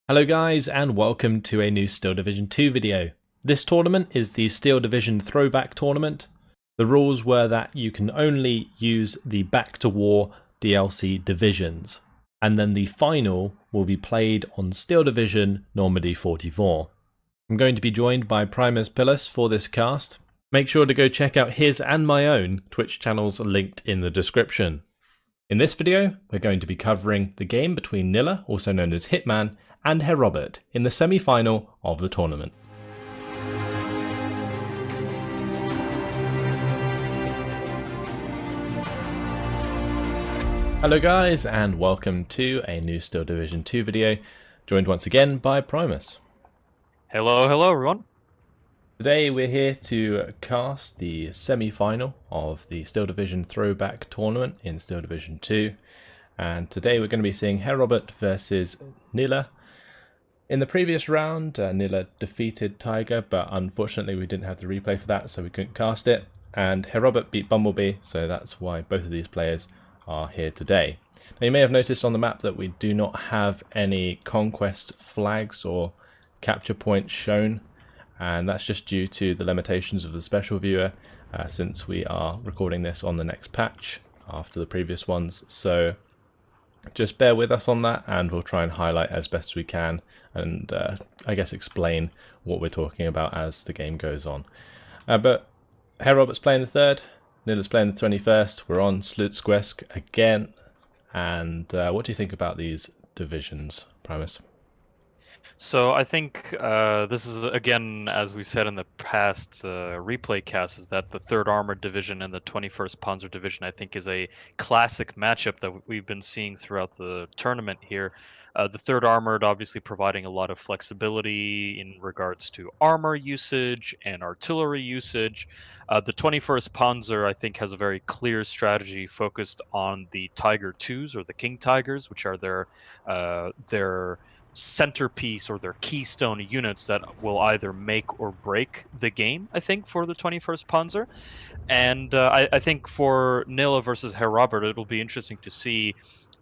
Hello guys and welcome to a new Steel Division 2 video. This tournament is the Steel Division Throwback tournament. The rules were that you can only use the Back to War DLC divisions, and then the final will be played on Steel Division Normandy 44. I'm going to be joined by Primus Pilus for this cast. Make sure to go check out his and my own Twitch channels linked in the description. In this video, we're going to be covering the game between Nilla, also known as Hitman, and Herr Robert in the semi-final of the tournament. Hello guys and welcome to a new Steel Division 2 video, joined once again by Primus. Hello everyone. Today we're here to cast the semi-final of the Steel Division Throwback tournament in Steel Division 2, and today we're going to be seeing Herr Robert versus Nilla. In the previous round, Nilla defeated Tiger, but unfortunately we didn't have the replay for that, so we couldn't cast it. And Herr Robert beat Bumblebee, so that's why both of these players are here today. Now you may have noticed on the map that we do not have any conquest flags or capture points shown, and that's just due to the limitations of the special viewer, since we are recording this on the next patch after the previous ones. So just bear with us on that, and we'll try and highlight as best we can and I guess explain what we're talking about as the game goes on. But Herr Robert's playing the third, Nilla's playing the 21st. We're on Slutsk again. And what do you think about these divisions, Primus? So I think this is, again, as we've said in the past replay casts, is that the 3rd Armored Division and the 21st Panzer Division, I think, is a classic matchup that we've been seeing throughout the tournament here. The 3rd Armored obviously providing a lot of flexibility in regards to armor usage and artillery usage. The 21st Panzer, I think, has a very clear strategy focused on the Tiger 2s, or the King Tigers, which are their centerpiece or their keystone units that will either make or break the game, I think, for the 21st Panzer. And I think for Nilla versus Herr Robert, it'll be interesting to see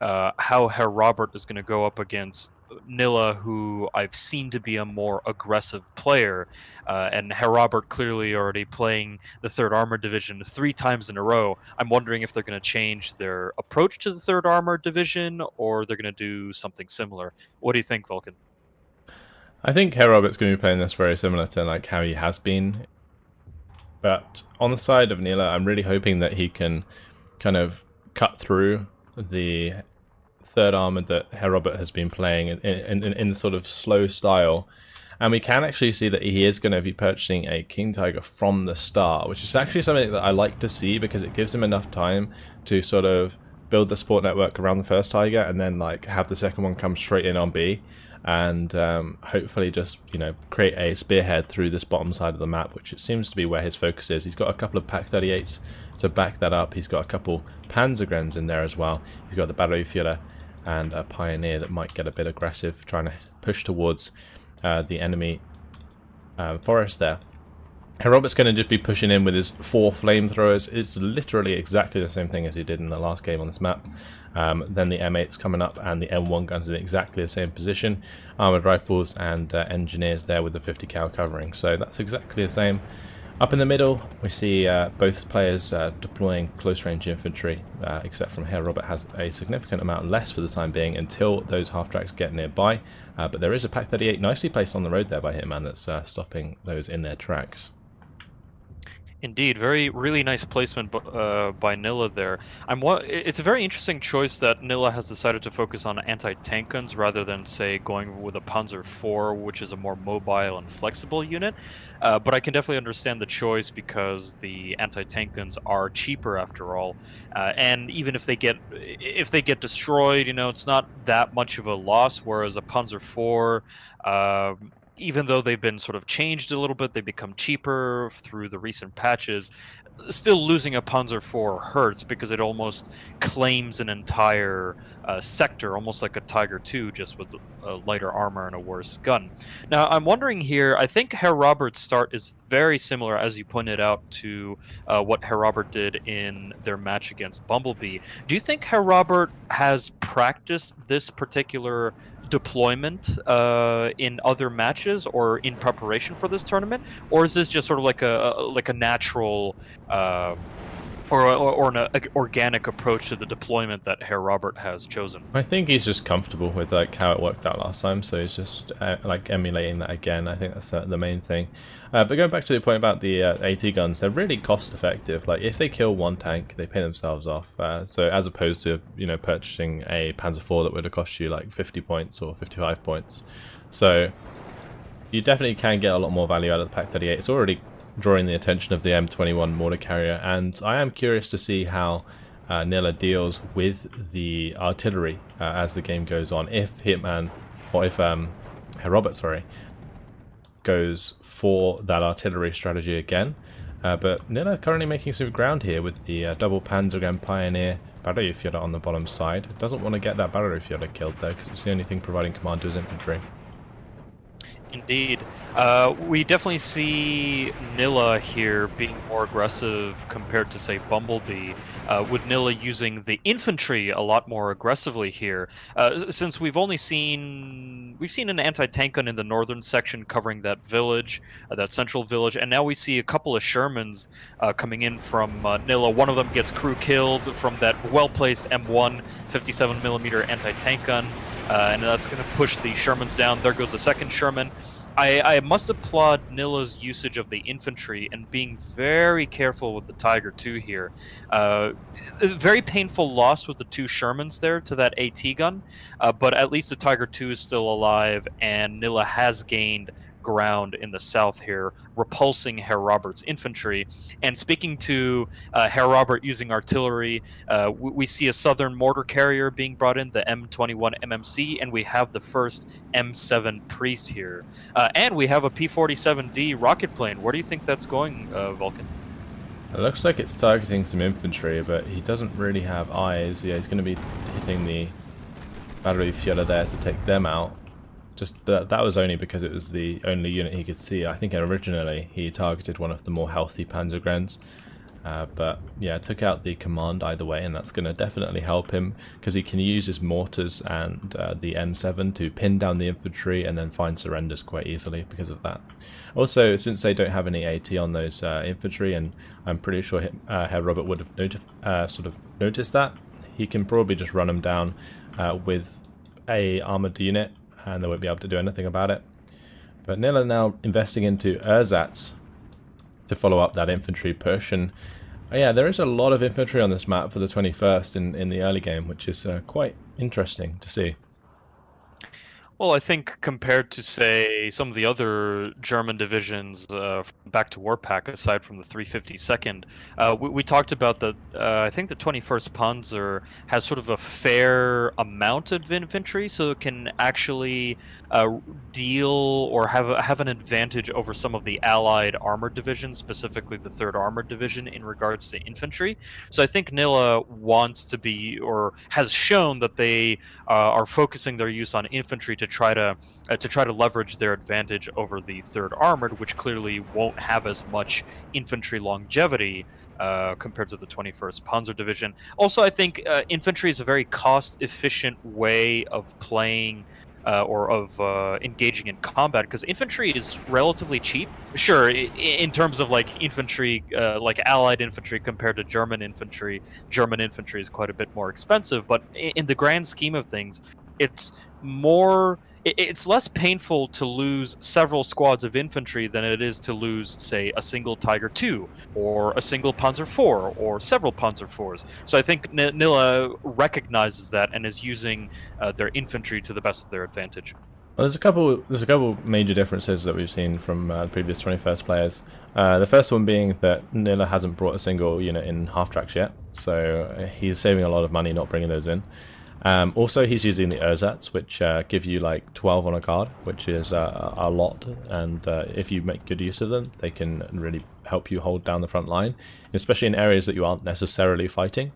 how Herr Robert is going to go up against Nilla, who I've seen to be a more aggressive player, and Herr Robert clearly already playing the 3rd Armored Division 3 times in a row. I'm wondering if they're going to change their approach to the 3rd Armored Division, or they're going to do something similar. What do you think, Vulcan? I think Herr Robert's going to be playing this very similar to like how he has been. But on the side of Nilla, I'm really hoping that he can kind of cut through the 3rd Armored that Herr Robert has been playing in sort of slow style. And we can actually see that he is going to be purchasing a King Tiger from the start, which is actually something that I like to see, because it gives him enough time to sort of build the support network around the first Tiger and then like have the second one come straight in on B, and hopefully just, you know, create a spearhead through this bottom side of the map, which it seems to be where his focus is. He's got a couple of Pak 38s to back that up. He's got a couple Panzergrens in there as well. He's got the Battlefeuer and a Pioneer that might get a bit aggressive, trying to push towards the enemy forest there. Herr Robert's going to just be pushing in with his 4 flamethrowers. It's literally exactly the same thing as he did in the last game on this map. Then the M8's coming up, and the M1 guns in exactly the same position. Armoured rifles and engineers there with the 50 cal covering. So that's exactly the same. Up in the middle, we see both players deploying close-range infantry, except from Herr Robert has a significant amount less for the time being until those half-tracks get nearby. But there is a Pak 38 nicely placed on the road there by Hitman that's stopping those in their tracks. Indeed, really nice placement by Nilla there. It's a very interesting choice that Nilla has decided to focus on anti-tank guns rather than, say, going with a Panzer IV, which is a more mobile and flexible unit. But I can definitely understand the choice, because the anti-tank guns are cheaper after all, and even if they get destroyed, you know, it's not that much of a loss. Whereas a Panzer IV, even though they've been sort of changed a little bit, they become cheaper through the recent patches. Still, losing a Panzer IV hurts, because it almost claims an entire sector, almost like a Tiger II, just with lighter armor and a worse gun. Now, I'm wondering here, I think Herr Robert's start is very similar, as you pointed out, to what Herr Robert did in their match against Bumblebee. Do you think Herr Robert has practiced this particular deployment in other matches or in preparation for this tournament, or is this just sort of like a natural or an organic approach to the deployment that Herr Robert has chosen? I think he's just comfortable with like how it worked out last time, so he's just like emulating that again. I think that's the main thing. But going back to the point about the AT guns, they're really cost effective. Like if they kill one tank, they pay themselves off. So as opposed to purchasing a Panzer IV that would have cost you like 50 points or 55 points. So you definitely can get a lot more value out of the Pak 38. It's already drawing the attention of the M21 mortar carrier, and I am curious to see how Nilla deals with the artillery as the game goes on. If Hitman, or if Herr Robert, sorry, goes for that artillery strategy again. But Nilla currently making some ground here with the double Panzer Pioneer Batterieführer on the bottom side. Doesn't want to get that Batterieführer killed though, because it's the only thing providing command to his infantry. Indeed. We definitely see Nilla here being more aggressive compared to, say, Bumblebee, with Nilla using the infantry a lot more aggressively here. Since we've seen an anti-tank gun in the northern section covering that village, that central village, and now we see a couple of Shermans coming in from Nilla. One of them gets crew killed from that well-placed M1 57mm anti-tank gun. And that's going to push the Shermans down. There goes the second Sherman. I must applaud Nilla's usage of the infantry and being very careful with the Tiger II here. Very painful loss with the two Shermans there to that AT gun, but at least the Tiger II is still alive, and Nilla has gained ground in the south here, repulsing Herr Robert's infantry. And speaking to Herr Robert using artillery, we see a southern mortar carrier being brought in, the M21 MMC, and we have the first M7 Priest here. And we have a P-47D rocket plane. Where do you think that's going, Vulcan? It looks like it's targeting some infantry, but he doesn't really have eyes. Yeah, he's going to be hitting the Batterieführer there to take them out. Just that was only because it was the only unit he could see. I think originally he targeted one of the more healthy Panzergrens. But yeah, took out the command either way, and that's going to definitely help him because he can use his mortars and the M7 to pin down the infantry and then find surrenders quite easily because of that. Also, since they don't have any AT on those infantry, and I'm pretty sure Herr Robert would have sort of noticed that, he can probably just run them down with a armoured unit, and they won't be able to do anything about it. But Nilla now investing into ersatz to follow up that infantry push, and yeah, there is a lot of infantry on this map for the 21st in the early game, which is quite interesting to see. Well, I think compared to, say, some of the other German divisions back to Warpack, aside from the 352nd, we talked about that. I think the 21st Panzer has sort of a fair amount of infantry, so it can actually deal or have an advantage over some of the Allied armored divisions, specifically the 3rd Armored Division, in regards to infantry. So I think Nilla wants to be, or has shown that they are focusing their use on infantry to try to leverage their advantage over the 3rd Armored, which clearly won't have as much infantry longevity compared to the 21st Panzer Division. Also, I think infantry is a very cost-efficient way of playing or of engaging in combat, because infantry is relatively cheap. Sure, in terms of like infantry, like Allied infantry compared to German infantry is quite a bit more expensive, but in the grand scheme of things, it's less painful to lose several squads of infantry than it is to lose, say, a single Tiger II or a single Panzer IV or several Panzer IVs. So I think Nilla recognizes that and is using their infantry to the best of their advantage. Well, there's a couple major differences that we've seen from previous 21st players. The first one being that Nilla hasn't brought a single unit in half-tracks yet, so he's saving a lot of money not bringing those in. Also, he's using the ersatz, which give you like 12 on a card, which is a lot, and if you make good use of them, they can really help you hold down the front line, especially in areas that you aren't necessarily fighting,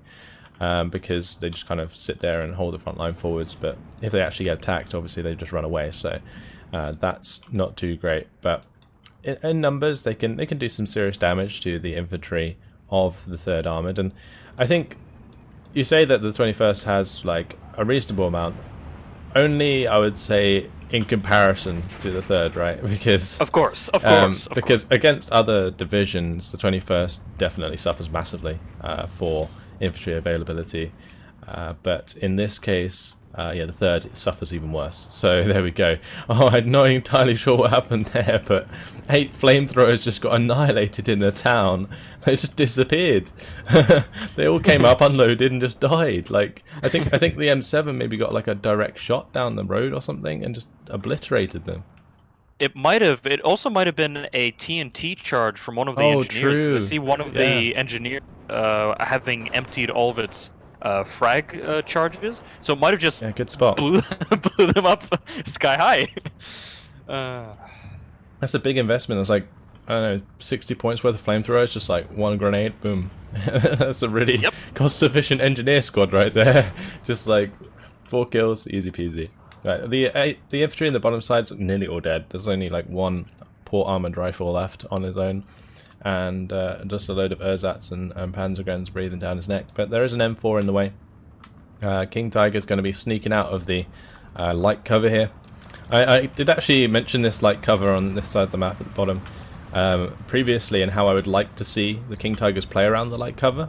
because they just kind of sit there and hold the front line forwards, but if they actually get attacked, obviously they just run away, so that's not too great. But in numbers, they can do some serious damage to the infantry of the 3rd Armoured, and I think you say that the 21st has like a reasonable amount. only, I would say, in comparison to the third, right? Because Of course, of course, of because course. against other divisions, the 21st definitely suffers massively for infantry availability. But in this case, yeah, the third suffers even worse. So there we go. Oh, I'm not entirely sure what happened there, but 8 flamethrowers just got annihilated in the town. They just disappeared. They all came up, unloaded, and just died. Like I think the M7 maybe got like a direct shot down the road or something and just obliterated them. It might have. It also might have been a TNT charge from one of the Oh, engineers, because I true. see one of Yeah. the engineers having emptied all of its frag charges. So it might have just Yeah, good spot. blew blew them up sky high. Uh, That's a big investment. It's like, I don't know, 60 points worth of flamethrowers, just like one grenade, boom. That's a really Yep. cost-efficient engineer squad right there. Just like 4 kills, easy peasy. Right, the infantry in the bottom side's nearly all dead. There's only like one poor armored rifle left on his own, and just a load of ersatz and Panzer guns breathing down his neck. But there is an M4 in the way. King Tiger's going to be sneaking out of the light cover here. I did actually mention this light cover on this side of the map at the bottom previously, and how I would like to see the King Tigers play around the light cover,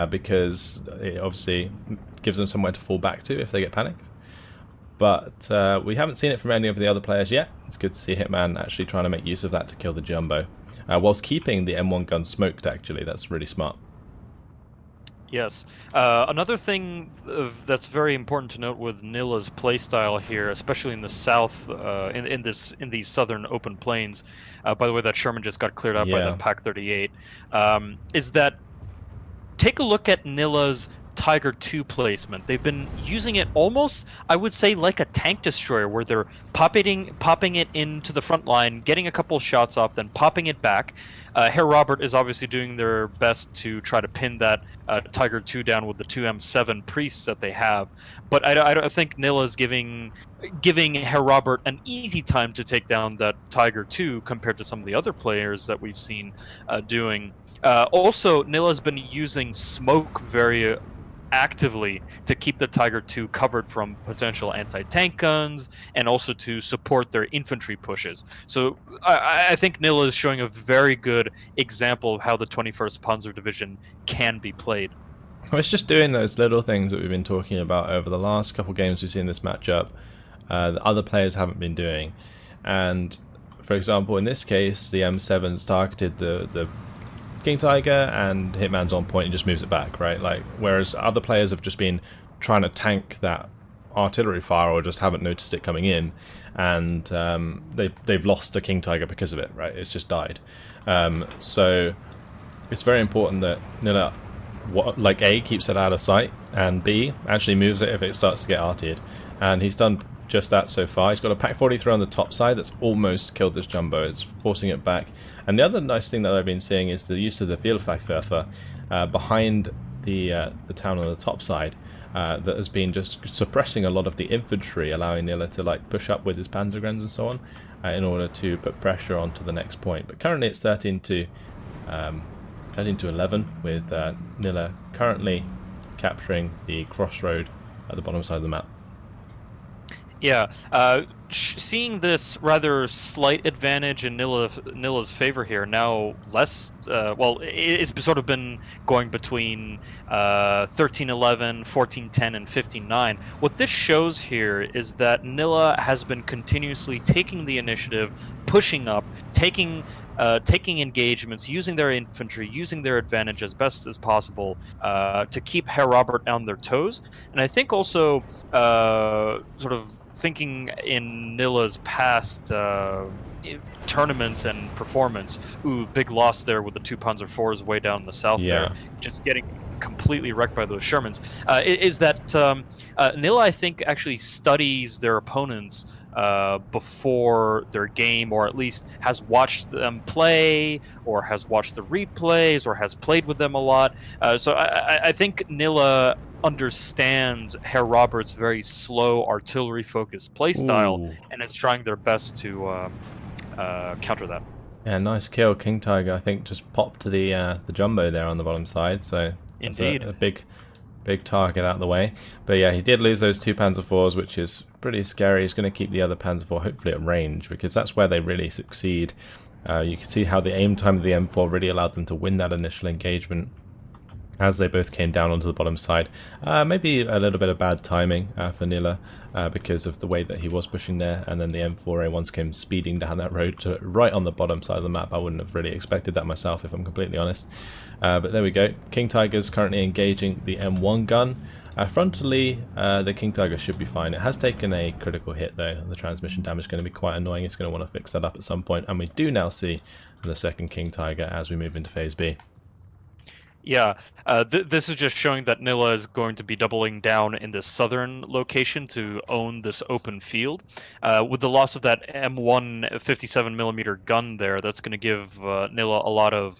because it obviously gives them somewhere to fall back to if they get panicked. But we haven't seen it from any of the other players yet. It's good to see Hitman actually trying to make use of that to kill the Jumbo, whilst keeping the M1 gun smoked, actually. That's really smart. Yes. Another thing that's very important to note with Nilla's playstyle here, especially in the south, in these southern open plains. By the way, that Sherman just got cleared out by Yeah. that Pack 38. Is that take a look at Nilla's Tiger 2 placement. They've been using it almost, I would say, like a tank destroyer, where they're popping it into the front line, getting a couple shots off, then popping it back. Herr Robert is obviously doing their best to try to pin that Tiger 2 down with the 2 M7 priests that they have. But I don't think Nilla's giving Herr Robert an easy time to take down that Tiger 2 compared to some of the other players that we've seen doing. Also, Nilla's been using smoke very actively to keep the Tiger 2 covered from potential anti-tank guns, and also to support their infantry pushes. So I think Nilla is showing a very good example of how the 21st Panzer Division can be played. Well, it's just doing those little things that we've been talking about over the last couple games we've seen this matchup that other players haven't been doing. And for example, in this case, the M7's targeted the King Tiger, and Hitman's on point and just moves it back, right? Like, whereas other players have just been trying to tank that artillery fire or just haven't noticed it coming in, and they've lost a King Tiger because of it, right? It's just died. So it's very important that Nilla, like, A, keeps it out of sight, and B, actually moves it if it starts to get artillered. And he's done just that so far. He's got a Pack 43 on the top side that's almost killed this Jumbo. It's forcing it back. And the other nice thing that I've been seeing is the use of the Vielfachwerfer behind the town on the top side that has been just suppressing a lot of the infantry, allowing Nilla to like push up with his Panzergrens and so on in order to put pressure onto the next point. But currently it's 13 to 11 with Nilla currently capturing the crossroad at the bottom side of the map. Yeah, seeing this rather slight advantage in Nilla's favor here, now less, well, it's sort of been going between 13-11, 14-10, and 15-9. What this shows here is that Nilla has been continuously taking the initiative, pushing up, taking engagements, using their infantry, using their advantage as best as possible to keep Herr Robert on their toes. And I think also sort of thinking in Nilla's past tournaments and performance, big loss there with the 2 Panzer IVs way down in the south there, just getting completely wrecked by those Shermans, is that Nilla, I think, actually studies their opponents before their game, or at least has watched them play, or has watched the replays, or has played with them a lot. So I think Nilla understands Herr Robert's very slow artillery-focused playstyle, and is trying their best to counter that. Yeah, nice kill. King Tiger, I think, just popped to the Jumbo there on the bottom side. So indeed, a big big target out of the way. But yeah, he did lose those 2 Panzer IVs, which is pretty scary. He's going to keep the other Panzer IV hopefully at range, because that's where they really succeed. You can see how the aim time of the M4 really allowed them to win that initial engagement as they both came down onto the bottom side. Maybe a little bit of bad timing for Nilla because of the way that he was pushing there, and then the M4A1s came speeding down that road to right on the bottom side of the map. I wouldn't have really expected that myself, if I'm completely honest. But there we go. King Tiger's currently engaging the M1 gun. Frontally, the King Tiger should be fine. It has taken a critical hit though. The transmission damage is going to be quite annoying. It's going to want to fix that up at some point, and we do now see the second King Tiger as we move into Phase B. Yeah, this is just showing that Nilla is going to be doubling down in the southern location to own this open field. With the loss of that M1 57mm gun there, that's going to give Nilla a lot of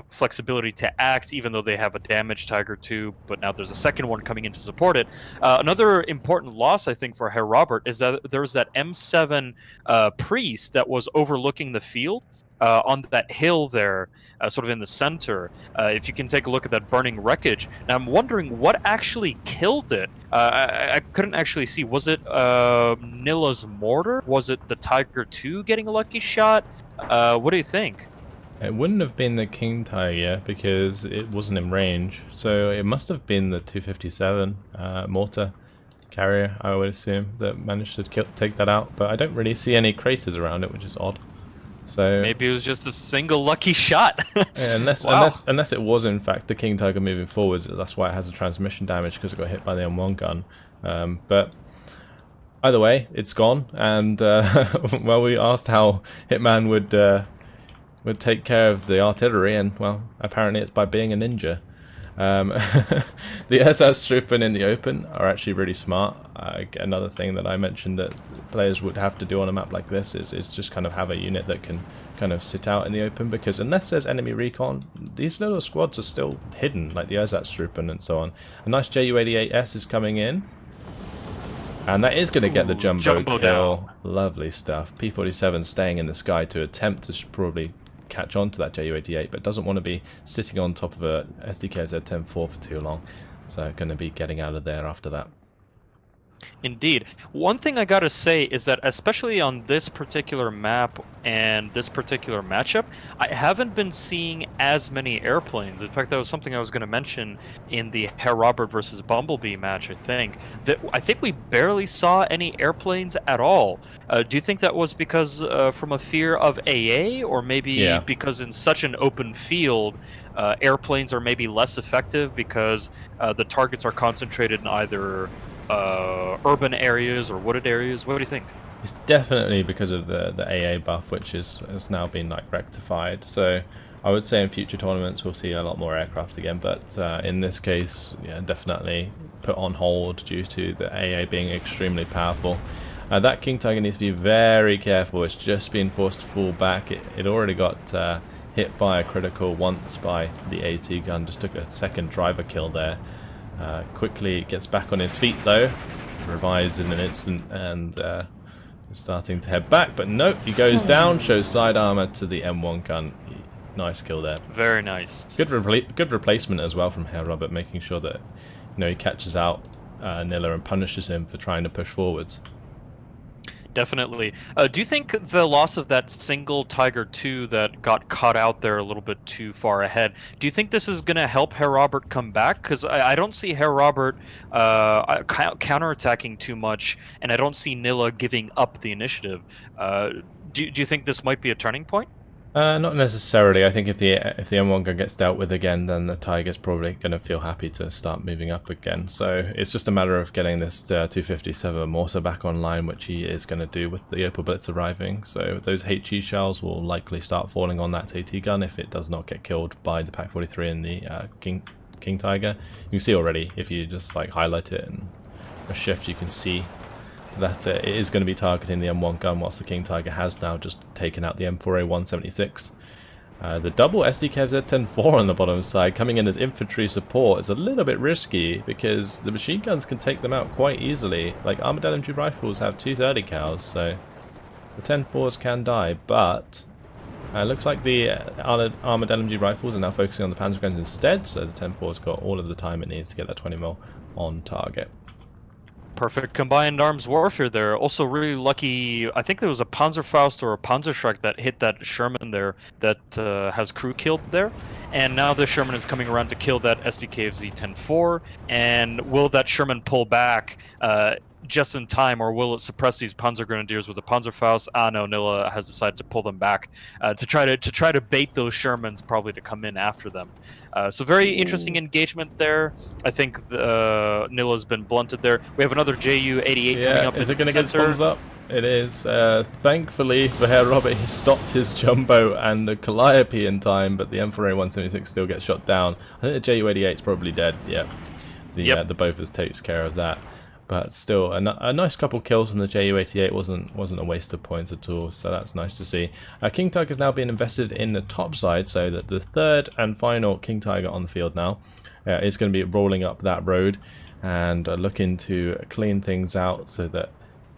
flexibility to act, even though they have a damaged Tiger II, but now there's a second one coming in to support it. Another important loss, I think, for Herr Robert is that there's that M7 priest that was overlooking the field. On that hill there, sort of in the center, if you can take a look at that burning wreckage. Now I'm wondering what actually killed it. I couldn't actually see. Was it Nilla's mortar? Was it the Tiger II getting a lucky shot? What do you think? It wouldn't have been the King Tiger because it wasn't in range, so it must have been the 257 mortar carrier, I would assume, that managed to take that out. But I don't really see any craters around it, which is odd. So maybe it was just a single lucky shot. Yeah, Wow. unless it was in fact the King Tiger moving forwards, that's why it has a transmission damage, because it got hit by the M1 gun. But either way, it's gone. And well, we asked how Hitman would take care of the artillery, and well, apparently it's by being a ninja. The Ersatztruppen in the open are actually really smart. Another thing that I mentioned that players would have to do on a map like this is just kind of have a unit that can kind of sit out in the open, because unless there's enemy recon, these little squads are still hidden, like the Ersatztruppen and so on. A nice Ju-88S is coming in, and that is going to get the jumbo kill. Down. Lovely stuff. P-47 staying in the sky to attempt to probably catch on to that Ju-88, but doesn't want to be sitting on top of a SDKZ-10-4 for too long, so going to be getting out of there after that. Indeed. One thing I gotta say is that, especially on this particular map and this particular matchup, I haven't been seeing as many airplanes. In fact, that was something I was going to mention in the Herr Robert versus Bumblebee match, I think. I think we barely saw any airplanes at all. Do you think that was because from a fear of AA, or maybe because in such an open field, airplanes are maybe less effective because the targets are concentrated in either urban areas or wooded areas? What do you think? It's definitely because of the AA buff, which has now been like rectified. So I would say in future tournaments we'll see a lot more aircraft again, but in this case, yeah, definitely put on hold due to the AA being extremely powerful. That King Tiger needs to be very careful. It's just been forced to fall back. It already got hit by a critical once by the AT gun. Just took a second driver kill there. Quickly gets back on his feet though, revives in an instant, and is starting to head back, but no, he goes down, shows side armor to the M1 gun. Nice kill there. Very nice. Good replacement as well from Herr Robert, making sure that he catches out Nilla and punishes him for trying to push forwards. Definitely. Do you think the loss of that single Tiger II that got caught out there a little bit too far ahead, do you think this is going to help Herr Robert come back? Because I don't see Herr Robert counterattacking too much, and I don't see Nilla giving up the initiative. Do you think this might be a turning point? Not necessarily. I think if the M1 gun gets dealt with again, then the Tiger's probably going to feel happy to start moving up again. So it's just a matter of getting this 257 mortar back online, which he is going to do with the Opel Blitz arriving. So those HE shells will likely start falling on that AT gun if it does not get killed by the Pak-43 and the King Tiger. You can see already, if you just like highlight it and a shift, you can see that it is going to be targeting the M1 gun, whilst the King Tiger has now just taken out the M4A176. The double SDKZ-10-4 on the bottom side coming in as infantry support is a little bit risky, because the machine guns can take them out quite easily. Like armored LMG rifles have 230 cals, so the 10-4s can die, but Looks like the armored LMG rifles are now focusing on the Panzergrenz instead, so the 10-4's got all of the time it needs to get that 20mm on target. Perfect combined arms warfare there. Also really lucky, I think there was a Panzerfaust or a Panzerschreck that hit that Sherman there that has crew killed there. And now the Sherman is coming around to kill that SDKFZ 10-4. And will that Sherman pull back just in time, or will it suppress these Panzer Grenadiers with a Panzerfaust? Ah, no, Nilla has decided to pull them back to try to bait those Shermans probably to come in after them. So very interesting engagement there. I think Nilla's been blunted there. We have another Ju-88 coming up. Is it going to get his bombs up? It is. Thankfully for Herr Robert, he stopped his Jumbo and the Calliope in time, but the M4A176 still gets shot down. I think the Ju-88 is probably dead. Yeah, the Bofors takes care of that. But still, a nice couple kills from the Ju-88 wasn't a waste of points at all, so that's nice to see. King Tiger is now being invested in the top side, so that the third and final King Tiger on the field now is going to be rolling up that road and looking to clean things out so that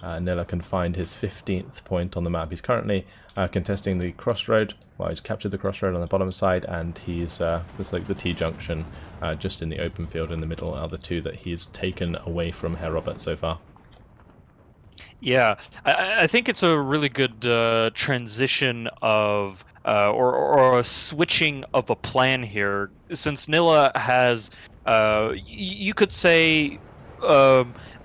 Nilla can find his 15th point on the map. He's currently contesting the crossroad. Well, he's captured the crossroad on the bottom side, and he's there's like the T-junction just in the open field in the middle are the two that he's taken away from Herr Robert so far. Yeah, I think it's a really good transition of or a switching of a plan here, since Nilla has you could say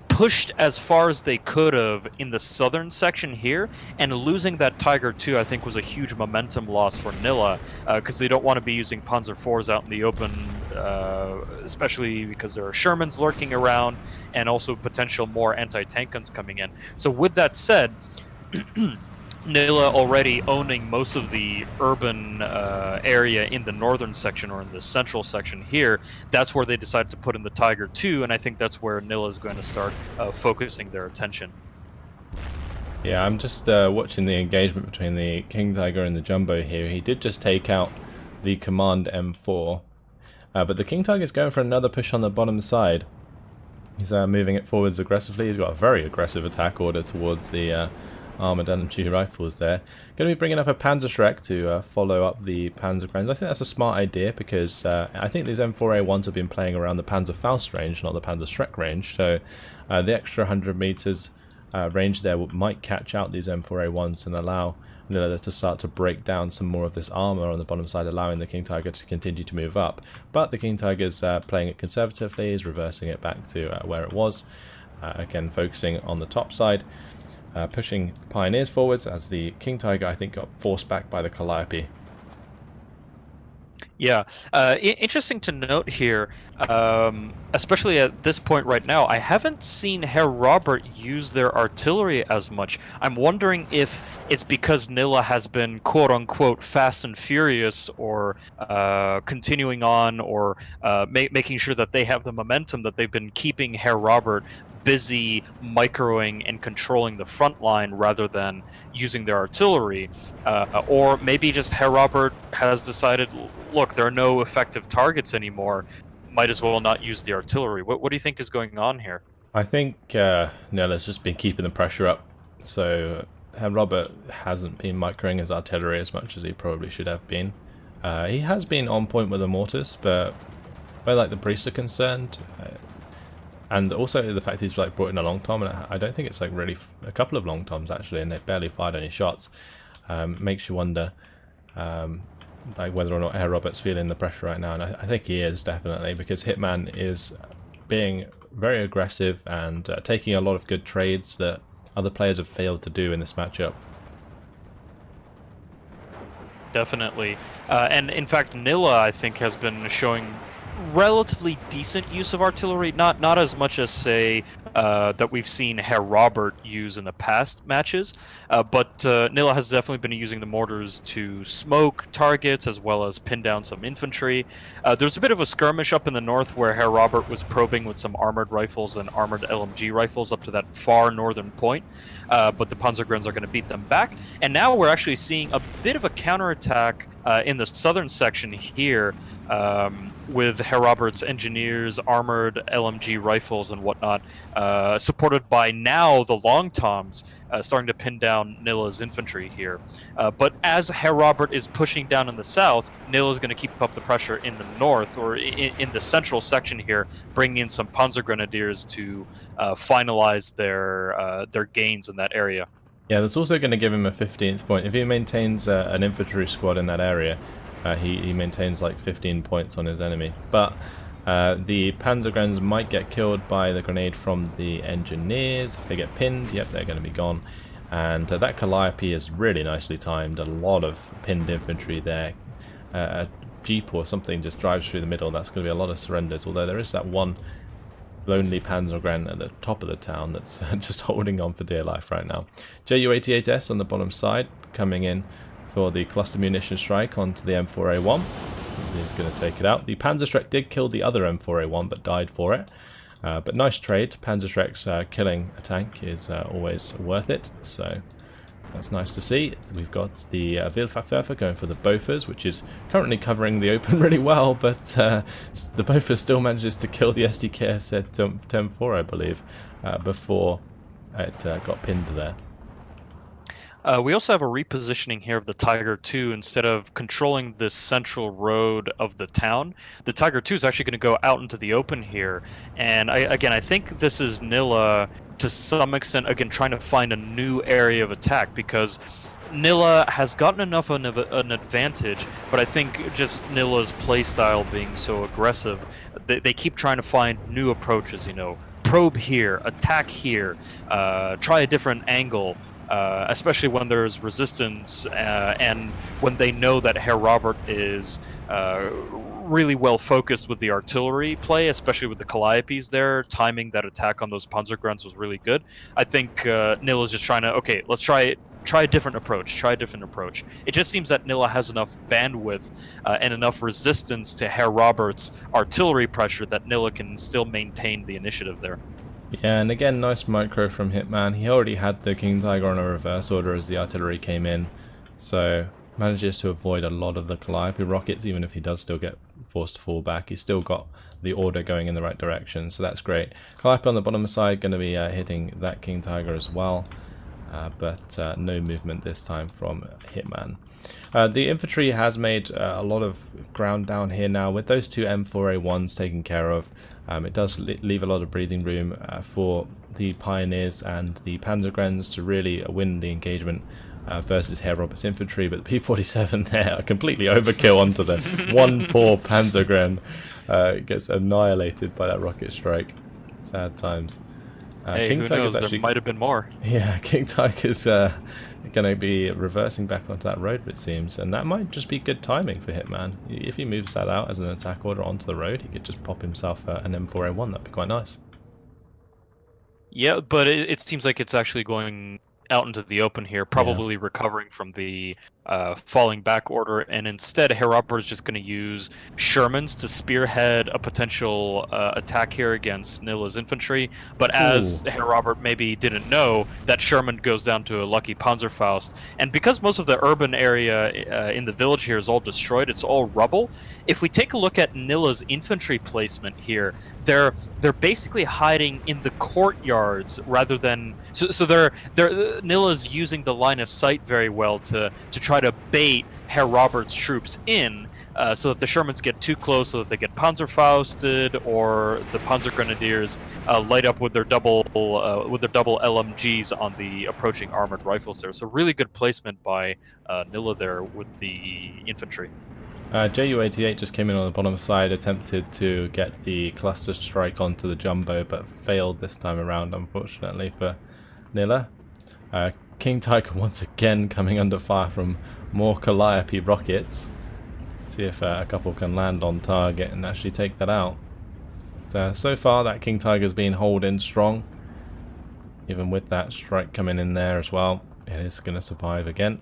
pushed as far as they could have in the southern section here, and losing that Tiger II I think was a huge momentum loss for Nilla, because they don't want to be using Panzer IVs out in the open, especially because there are Shermans lurking around and also potential more anti-tank guns coming in. So with that said, Nilla already owning most of the urban area in the northern section or in the central section here, that's where they decided to put in the Tiger II, and I think that's where Nilla is going to start focusing their attention. Yeah, I'm just watching the engagement between the King Tiger and the Jumbo here. He did just take out the Command M4, but the King Tiger is going for another push on the bottom side. He's moving it forwards aggressively. He's got a very aggressive attack order towards the armored LMG rifles there. Going to be bringing up a Panzerschreck to follow up the Panzergrenz. I think that's a smart idea, because I think these M4A1s have been playing around the Panzerfaust range, not the Panzerschreck range, so the extra 100 meters range there might catch out these M4A1s and allow Nilla to start to break down some more of this armor on the bottom side, allowing the King Tiger to continue to move up. But the King Tiger's playing it conservatively, is reversing it back to where it was, again focusing on the top side. Pushing Pioneers forwards, as the King Tiger I think got forced back by the Calliope. Yeah, interesting to note here, especially at this point right now, I haven't seen Herr Robert use their artillery as much. I'm wondering if it's because Nilla has been quote-unquote fast and furious, or continuing on, or making sure that they have the momentum, that they've been keeping Herr Robert busy microing and controlling the front line rather than using their artillery, or maybe just Herr Robert has decided, look, there are no effective targets anymore, might as well not use the artillery. What do you think is going on here? I think Nilla's just been keeping the pressure up, so Herr Robert hasn't been microing his artillery as much as he probably should have been. He has been on point with the mortars, but where like the priests are concerned, and also the fact he's like brought in a long tom, and I don't think it's like really a couple of long toms actually, and they've barely fired any shots, makes you wonder like whether or not Herr Robert's feeling the pressure right now, and I think he is definitely, because Hitman is being very aggressive and taking a lot of good trades that other players have failed to do in this matchup. Definitely, and in fact Nilla I think has been showing relatively decent use of artillery, not as much as say that we've seen Herr Robert use in the past matches, but Nilla has definitely been using the mortars to smoke targets as well as pin down some infantry. There's a bit of a skirmish up in the north where Herr Robert was probing with some armored rifles and armored LMG rifles up to that far northern point, but the Panzergrenz are going to beat them back, and now we're actually seeing a bit of a counterattack in the southern section here, with Herr Robert's engineers, armored LMG rifles and whatnot, supported by now the long toms, starting to pin down Nilla's infantry here. But as Herr Robert is pushing down in the south, Nilla is going to keep up the pressure in the north, or in the central section here, bringing in some Panzer Grenadiers to finalize their gains in that area. Yeah, that's also going to give him a 15th point. If he maintains an infantry squad in that area, he maintains like 15 points on his enemy. But the Panzergrens might get killed by the grenade from the engineers. If they get pinned, yep, they're going to be gone. And that Calliope is really nicely timed. A lot of pinned infantry there. A jeep or something just drives through the middle. That's going to be a lot of surrenders. Although there is that one lonely Panzergren at the top of the town that's just holding on for dear life right now. Ju-88S on the bottom side coming in for the cluster munition strike onto the M4A1. He's going to take it out. The Panzerschreck did kill the other M4A1 but died for it. But nice trade. Panzerschreck's killing a tank is always worth it, so that's nice to see. We've got the Wildwaffe going for the Bofors, which is currently covering the open really well, but the Bofors still manages to kill the SDKF Z-10-4, I believe, before it got pinned there. We also have a repositioning here of the Tiger II. Instead of controlling the central road of the town, the Tiger II is actually going to go out into the open here. And I think this is Nilla, to some extent, again, trying to find a new area of attack, because Nilla has gotten enough of an advantage, but I think just Nilla's playstyle being so aggressive, they keep trying to find new approaches, you know, probe here, attack here, try a different angle. Especially when there's resistance, and when they know that Herr Robert is really well focused with the artillery play, especially with the Calliopes there. Timing that attack on those Panzergrens was really good. I think Nilla's just trying to, okay, let's try a different approach. It just seems that Nilla has enough bandwidth and enough resistance to Herr Robert's artillery pressure that Nilla can still maintain the initiative there. Yeah, and again, nice micro from Hitman. He already had the King Tiger on a reverse order as the artillery came in, so manages to avoid a lot of the Calliope rockets. Even if he does still get forced to fall back, he's still got the order going in the right direction, so that's great. Calliope on the bottom side going to be hitting that King Tiger as well, but no movement this time from Hitman. The infantry has made a lot of ground down here now with those two M4A1s taken care of. It does leave a lot of breathing room for the Pioneers and the Panzergrens to really win the engagement versus Herr Robert's infantry, but the P-47 there are completely overkill onto the one poor Panzergren. Gets annihilated by that rocket strike. Sad times. Hey, King who Tiger's knows? actually, There might have been more. yeah, King Tiger's going to be reversing back onto that road, it seems, and that might just be good timing for Hitman. If he moves that out as an attack order onto the road, he could just pop himself an M4A1. That'd be quite nice. Yeah, but it seems like it's actually going out into the open here, probably recovering from the falling back order, and instead Herr Robert is just going to use Shermans to spearhead a potential attack here against Nilla's infantry. But as Herr Robert maybe didn't know, that Sherman goes down to a lucky Panzerfaust, and because most of the urban area in the village here is all destroyed, it's all rubble. If we take a look at Nilla's infantry placement here, they're basically hiding in the courtyards rather than so Nilla's using the line of sight very well to try to bait Herr Robert's troops in, so that the Shermans get too close, so that they get Panzerfausted, or the Panzer Grenadiers light up with their double LMGs on the approaching armored rifles there. So really good placement by Nilla there with the infantry. Ju-88 just came in on the bottom side, attempted to get the cluster strike onto the Jumbo, but failed this time around, unfortunately for Nilla. King Tiger once again coming under fire from more Calliope rockets. See if a couple can land on target and actually take that out. So far that King Tiger's been holding strong. Even with that strike coming in there as well, it is going to survive again.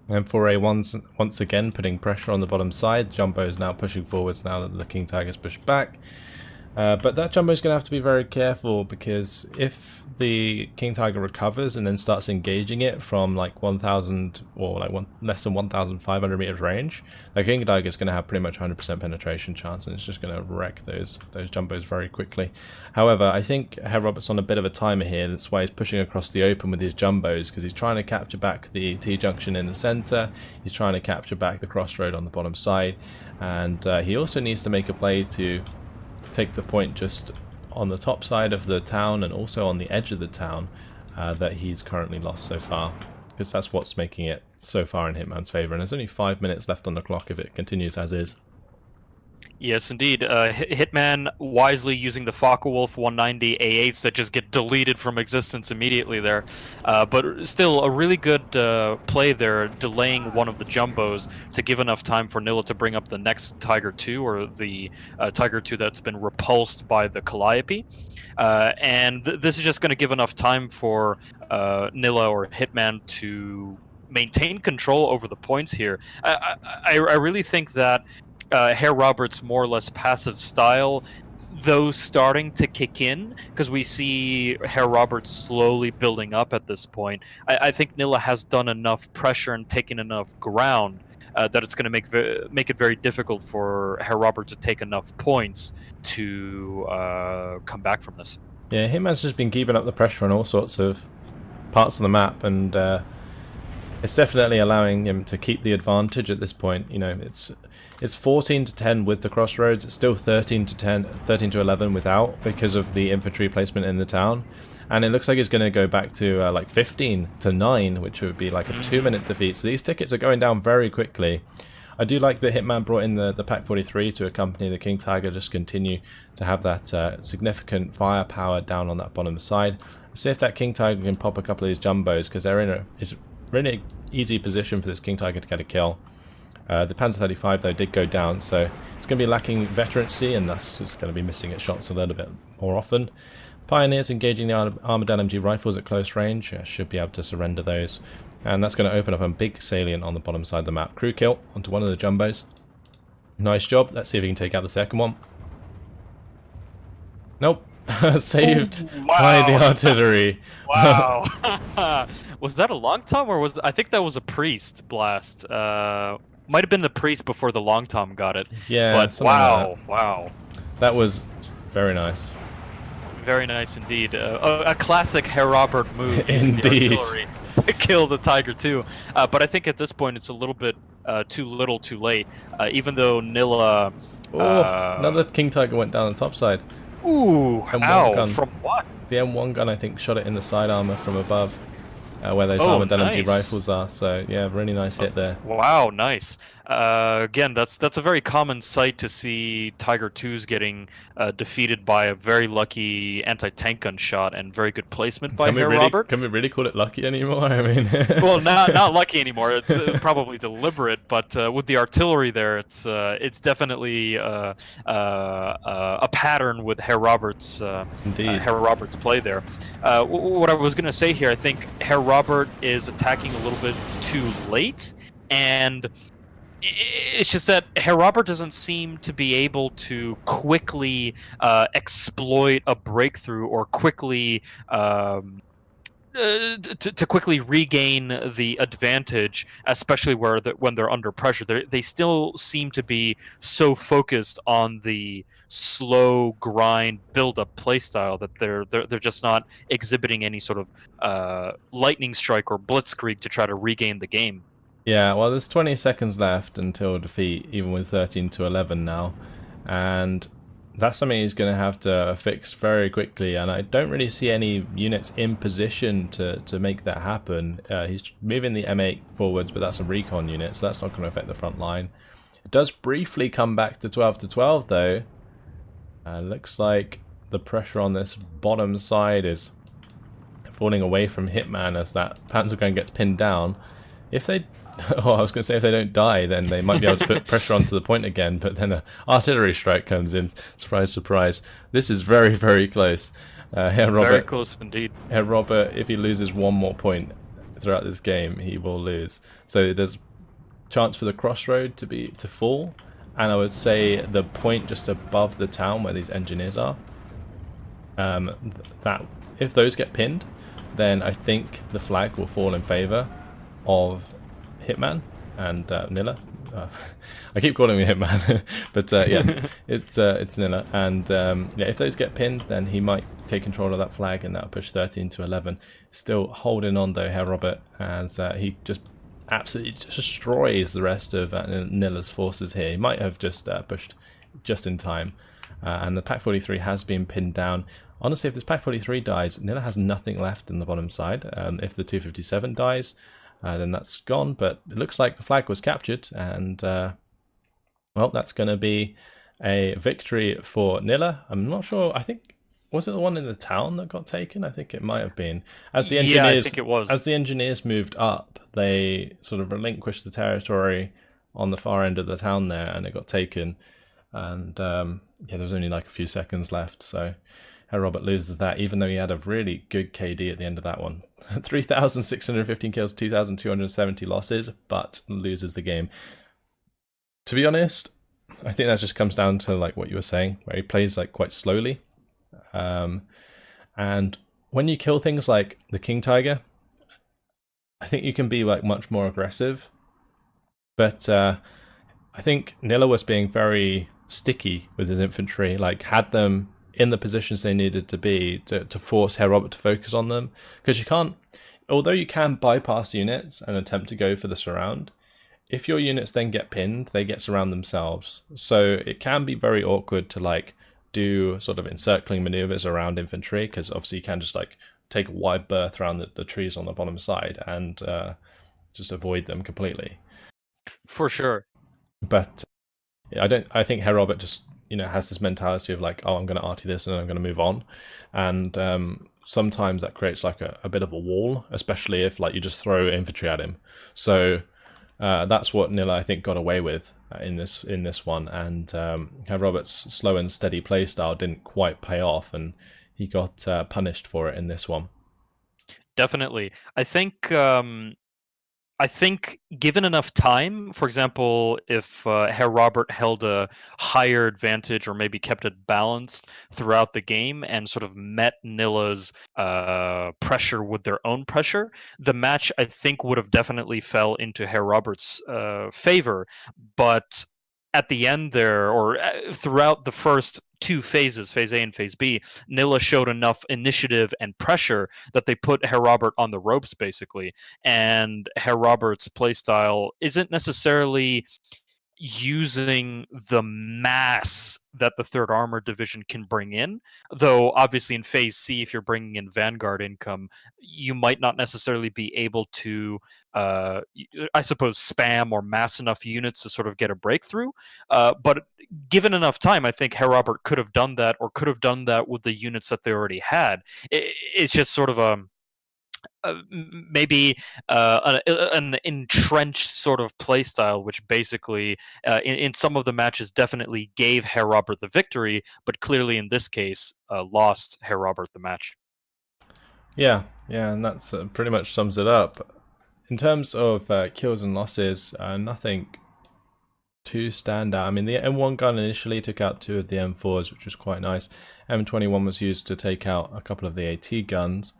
M4A1's once again putting pressure on the bottom side. Jumbo is now pushing forwards now that the King Tiger's pushed back. But that jumbo's going to have to be very careful, because if the King Tiger recovers and then starts engaging it from like 1,000 or like less than 1,500 meters range, the King Tiger is going to have pretty much 100% penetration chance, and it's just going to wreck those jumbos very quickly. However, I think Herr Robert's on a bit of a timer here. That's why he's pushing across the open with his jumbos, because he's trying to capture back the T-junction in the center. He's trying to capture back the crossroad on the bottom side, and he also needs to make a play to take the point just on the top side of the town and also on the edge of the town that he's currently lost so far, because that's what's making it so far in Hitman's favor. And there's only 5 minutes left on the clock if it continues as is. Yes, indeed. Hitman wisely using the Focke-Wulf 190 A8s that just get deleted from existence immediately there. But still, a really good play there, delaying one of the jumbos to give enough time for Nilla to bring up the next Tiger 2, or the Tiger 2 that's been repulsed by the Calliope. And this is just going to give enough time for Nilla or Hitman to maintain control over the points here. I really think that Herr Robert's more or less passive style, though, starting to kick in, because we see Herr Robert slowly building up at this point. I think Nilla has done enough pressure and taken enough ground that it's going to make it very difficult for Herr Robert to take enough points to come back from this. Yeah, Hitman's just been keeping up the pressure on all sorts of parts of the map, and it's definitely allowing him to keep the advantage at this point. You know, it's 14 to 10 with the crossroads. It's still 13 to 11 without, because of the infantry placement in the town. And it looks like it's going to go back to like 15 to 9, which would be like a 2-minute defeat. So these tickets are going down very quickly. I do like that Hitman brought in the Pak 43 to accompany the King Tiger, just continue to have that significant firepower down on that bottom side. See if that King Tiger can pop a couple of these jumbos, because they're in a really easy position for this King Tiger to get a kill. The Panzer 35 though did go down, so it's going to be lacking veterancy, and thus it's going to be missing its shots a little bit more often. Pioneers engaging the armoured LMG rifles at close range should be able to surrender those, and that's going to open up a big salient on the bottom side of the map. Crew kill onto one of the jumbos. Nice job. Let's see if we can take out the second one. Nope. Saved by the artillery. Wow. Was that a long tom, or I think that was a priest blast? Might have been the priest before the long tom got it. Yeah. But wow, wow. That was very nice. Very nice indeed. A classic Herr Robert move using the artillery to kill the Tiger 2. But I think at this point it's a little bit too little too late. Even though Nilla... another King Tiger went down the top side. Ooh, ow, gun. From what? The M1 gun, I think, shot it in the side armor from above, where those armored LMG rifles are. So yeah, really nice hit there. Wow, nice. Again, that's a very common sight to see Tiger 2s getting defeated by a very lucky anti-tank gun shot and very good placement by Herr Robert. Can we really call it lucky anymore? I mean, well, not lucky anymore. It's probably deliberate, but with the artillery there, it's definitely a pattern with Herr Robert's play there. What I was going to say here, I think Herr Robert is attacking a little bit too late, and it's just that Herr Robert doesn't seem to be able to quickly exploit a breakthrough, or quickly to quickly regain the advantage, especially when they're under pressure. They still seem to be so focused on the slow grind build-up playstyle that they're just not exhibiting any sort of lightning strike or blitzkrieg to try to regain the game. Yeah, well, there's 20 seconds left until defeat, even with 13 to 11 now, and that's something he's going to have to fix very quickly, and I don't really see any units in position to make that happen. He's moving the M8 forwards, but that's a recon unit, so that's not going to affect the front line. It does briefly come back to 12 to 12, though. Looks like the pressure on this bottom side is falling away from Hitman as that Panzer gun gets pinned down. If they... Oh, I was going to say if they don't die, then they might be able to put pressure onto the point again, but then an artillery strike comes in. Surprise, surprise. This is very, very close. Herr Robert, very close indeed. Herr Robert, if he loses one more point throughout this game, he will lose. So there's chance for the crossroad to fall, and I would say the point just above the town where these engineers are, that if those get pinned, then I think the flag will fall in favor of Hitman and Nilla. I keep calling him Hitman, but yeah, it's Nilla. And yeah, if those get pinned, then he might take control of that flag, and that'll push 13 to 11. Still holding on though, Herr Robert, as he just absolutely destroys the rest of Nilla's forces here. He might have just pushed just in time, and the Pack 43 has been pinned down. Honestly, if this Pack 43 dies, Nilla has nothing left in the bottom side. If the 257 dies, then that's gone, but it looks like the flag was captured, and well, that's going to be a victory for Nilla. I'm not sure, I think, was it the one in the town that got taken? I think it might have been. As the engineers, yeah, I think it was. As the engineers moved up, they sort of relinquished the territory on the far end of the town there, and it got taken. And yeah, there was only like a few seconds left, so Herr Robert loses that, even though he had a really good KD at the end of that one. 3,615 kills, 2,270 losses, but loses the game. To be honest, I think that just comes down to like what you were saying, where he plays like quite slowly. And when you kill things like the King Tiger, I think you can be like much more aggressive. But I think Nilla was being very sticky with his infantry, like had them in the positions they needed to be to force Herr Robert to focus on them. Because you can't, although you can bypass units and attempt to go for the surround, if your units then get pinned, they get surround themselves. So it can be very awkward to like do sort of encircling maneuvers around infantry, because obviously you can just like take a wide berth around the trees on the bottom side and just avoid them completely. For sure. But I think Herr Robert just, you know, has this mentality of like, oh, I'm going to arty this and then I'm going to move on. And sometimes that creates like a bit of a wall, especially if like you just throw infantry at him. So that's what Nilla, I think, got away with in this one. And Herr Robert's slow and steady playstyle didn't quite pay off, and he got punished for it in this one. Definitely. I think given enough time, for example, if Herr Robert held a higher advantage or maybe kept it balanced throughout the game and sort of met Nilla's pressure with their own pressure, the match, I think, would have definitely fell into Herr Robert's favor. But at the end there, or throughout the first two phases, phase A and phase B, Nilla showed enough initiative and pressure that they put Herr Robert on the ropes, basically. And Herr Robert's playstyle isn't necessarily using the mass that the Third Armored Division can bring in, though obviously in phase C, if you're bringing in Vanguard income, you might not necessarily be able to I suppose spam or mass enough units to sort of get a breakthrough, but given enough time, I think Herr Robert could have done that, or could have done that with the units that they already had. It's just sort of a maybe an entrenched sort of playstyle, which basically in some of the matches definitely gave Herr Robert the victory, but clearly in this case lost Herr Robert the match. Yeah, and that's pretty much sums it up. In terms of kills and losses, nothing too stand out. I mean, the M1 gun initially took out 2 of the M4s, which was quite nice. M21 was used to take out a couple of the AT guns.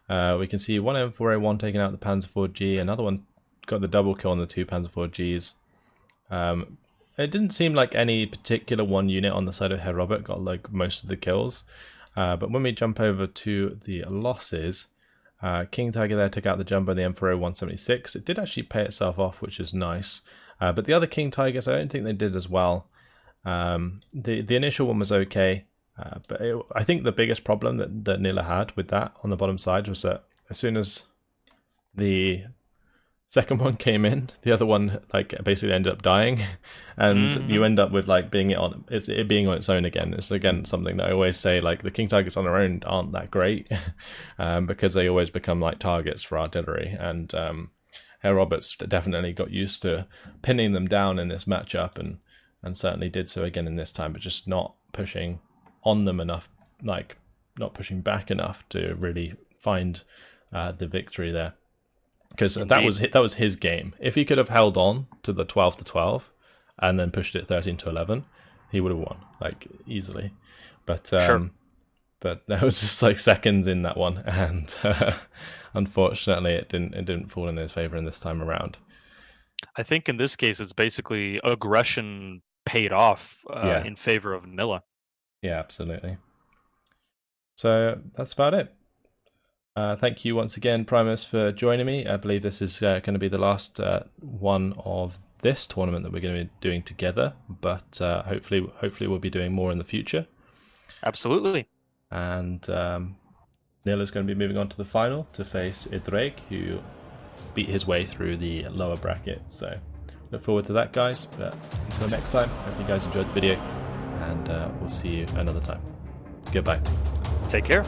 We can see one M4A1 taking out the Panzer 4G, another one got the double kill on the 2 Panzer 4Gs. It didn't seem like any particular one unit on the side of Herr Robert got like most of the kills. But when we jump over to the losses, King Tiger there took out the Jumbo, the M4A 176. It did actually pay itself off, which is nice. But the other King Tigers, I don't think they did as well. The initial one was okay. But I think the biggest problem that Nilla had with that on the bottom side was that as soon as the second one came in, the other one like basically ended up dying, and you end up with like being it being on its own again. It's again something that I always say, like the King Tigers on their own aren't that great because they always become like targets for artillery, and Herr Roberts definitely got used to pinning them down in this matchup, and certainly did so again in this time, but just not pushing on them enough, like not pushing back enough to really find the victory there, because that was his game. If he could have held on to the 12-12, and then pushed it 13-11, he would have won like easily. But Sure. but that was just like seconds in that one, and unfortunately, it didn't fall in his favor in this time around. I think in this case, it's basically aggression paid off Yeah. in favor of Nilla. Yeah, absolutely. So that's about it. Thank you once again, Primus, for joining me. I believe this is going to be the last one of this tournament that we're going to be doing together, but hopefully we'll be doing more in the future. Absolutely. And Nilla's going to be moving on to the final to face Idreg, who beat his way through the lower bracket. So look forward to that, guys. But until next time, hope you guys enjoyed the video, and we'll see you another time. Goodbye. Take care.